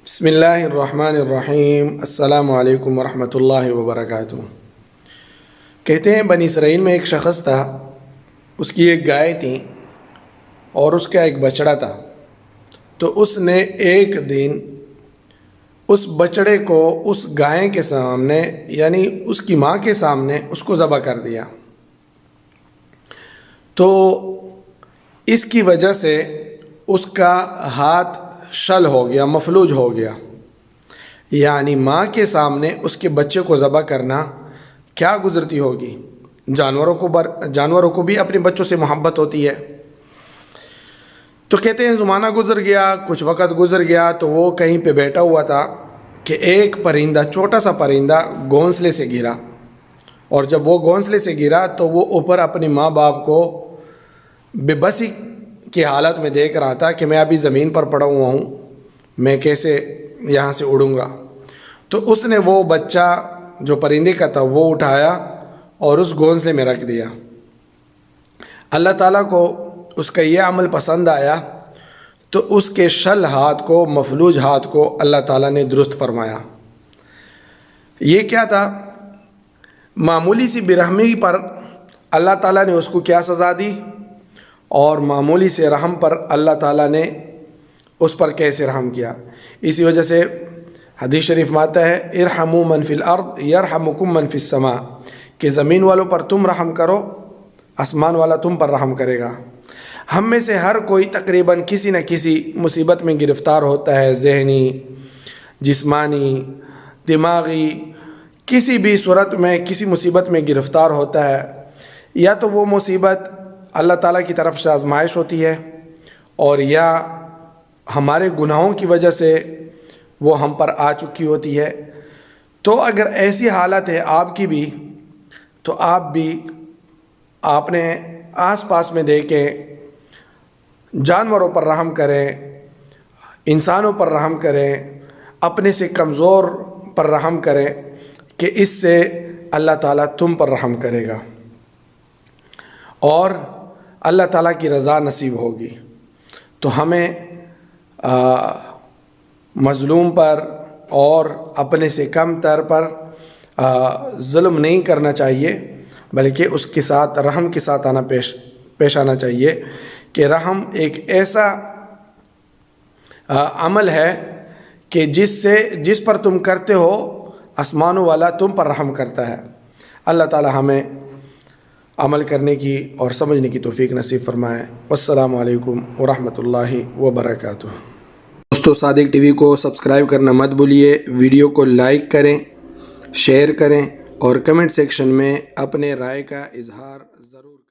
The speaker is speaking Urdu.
بسم اللہ الرحمن الرحیم۔ السلام علیکم ورحمۃ اللہ وبرکاتہ۔ کہتے ہیں بنی اسرائیل میں ایک شخص تھا، اس کی ایک گائے تھی اور اس کا ایک بچڑا تھا۔ تو اس نے ایک دن اس بچڑے کو اس گائے کے سامنے یعنی اس کی ماں کے سامنے اس کو ذبح کر دیا۔ تو اس کی وجہ سے اس کا ہاتھ شل ہو گیا، مفلوج ہو گیا۔ یعنی ماں کے سامنے اس کے بچے کو ذبح کرنا کیا گزرتی ہوگی۔ جانوروں کو بھی اپنے بچوں سے محبت ہوتی ہے۔ تو کہتے ہیں زمانہ گزر گیا، کچھ وقت گزر گیا، تو وہ کہیں پہ بیٹھا ہوا تھا کہ ایک پرندہ، چھوٹا سا پرندہ گھونسلے سے گرا، اور جب وہ گھونسلے سے گرا تو وہ اوپر اپنے ماں باپ کو بے بسی کی حالت میں دیکھ رہا تھا کہ میں ابھی زمین پر پڑا ہوا ہوں، میں کیسے یہاں سے اڑوں گا۔ تو اس نے وہ بچہ جو پرندے کا تھا وہ اٹھایا اور اس گھونسلے میں رکھ دیا۔ اللہ تعالیٰ کو اس کا یہ عمل پسند آیا، تو اس کے شل ہاتھ کو، مفلوج ہاتھ کو اللہ تعالیٰ نے درست فرمایا۔ یہ کیا تھا؟ معمولی سی برحمی پر اللہ تعالیٰ نے اس کو کیا سزا دی، اور معمولی سے رحم پر اللہ تعالیٰ نے اس پر کیسے رحم کیا۔ اسی وجہ سے حدیث شریف میں آتا ہے ارحموا من فی الارض یرحمکم من فی السماء، کہ زمین والوں پر تم رحم کرو، آسمان والا تم پر رحم کرے گا۔ ہم میں سے ہر کوئی تقریباً کسی نہ کسی مصیبت میں گرفتار ہوتا ہے، ذہنی، جسمانی، دماغی، کسی بھی صورت میں کسی مصیبت میں گرفتار ہوتا ہے۔ یا تو وہ مصیبت اللہ تعالیٰ کی طرف سے آزمائش ہوتی ہے، اور یا ہمارے گناہوں کی وجہ سے وہ ہم پر آ چکی ہوتی ہے۔ تو اگر ایسی حالت ہے آپ کی بھی، تو آپ بھی اپنے آس پاس میں دیکھیں، جانوروں پر رحم کریں، انسانوں پر رحم کریں، اپنے سے کمزور پر رحم کریں، کہ اس سے اللہ تعالیٰ تم پر رحم کرے گا اور اللہ تعالیٰ کی رضا نصیب ہوگی۔ تو ہمیں مظلوم پر اور اپنے سے کم تر پر ظلم نہیں کرنا چاہیے، بلکہ اس کے ساتھ رحم کے ساتھ پیش آنا چاہیے، کہ رحم ایک ایسا عمل ہے کہ جس پر تم کرتے ہو آسمانوں والا تم پر رحم کرتا ہے۔ اللہ تعالی ہمیں عمل کرنے کی اور سمجھنے کی توفیق نصیب فرمائے۔ والسلام علیکم ورحمۃ اللہ وبرکاتہ۔ دوستو، صادق ٹی وی کو سبسکرائب کرنا مت بھولیے، ویڈیو کو لائک کریں، شیئر کریں، اور کمنٹ سیکشن میں اپنے رائے کا اظہار ضرور کریں۔